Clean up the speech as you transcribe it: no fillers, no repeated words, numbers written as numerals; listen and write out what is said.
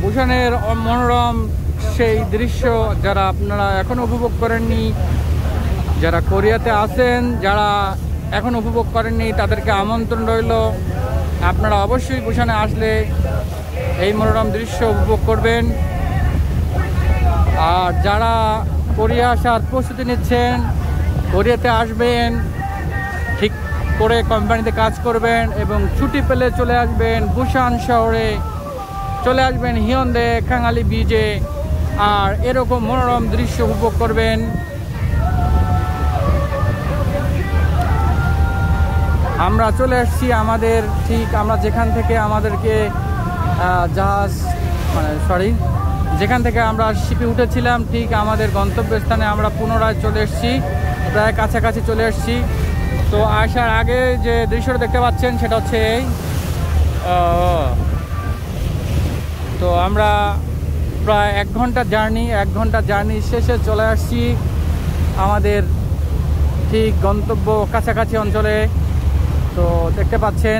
বুসানের মনোরম সেই দৃশ্য যারা আপনারা এখন উপভোগ করেননি, যারা কোরিয়াতে আছেন, যারা এখন উপভোগ করেননি, তাদেরকে আমন্ত্রণ রইল। আপনারা অবশ্যই বুসানে আসলে এই মনোরম দৃশ্য উপভোগ করবেন। আর যারা কোরিয়া আসার প্রস্তুতি নিচ্ছেন, কোরিয়াতে আসবেন, ঠিক করে কোম্পানিতে কাজ করবেন এবং ছুটি পেলে চলে আসবেন বুসান শহরে, চলে আসবেন হিয়ন্দে কাঙালি বিচে, আর এরকম মনোরম দৃশ্য উপভোগ করবেন। আমরা চলে আসছি আমাদের ঠিক আমরা যেখান থেকে আমাদেরকে জাহাজ যেখান থেকে আমরা শিপে উঠেছিলাম, ঠিক আমাদের গন্তব্যস্থানে আমরা পুনরায় চলে এসেছি, প্রায় কাছাকাছি চলে এসেছি। তো আসার আগে যে দৃশ্যটা দেখতে পাচ্ছেন সেটা হচ্ছে এই। তো আমরা প্রায় 1 ঘন্টা জার্নি শেষে চলে আসছি আমাদের ঠিক গন্তব্য কাছাকাছি অঞ্চলে। তো দেখতে পাচ্ছেন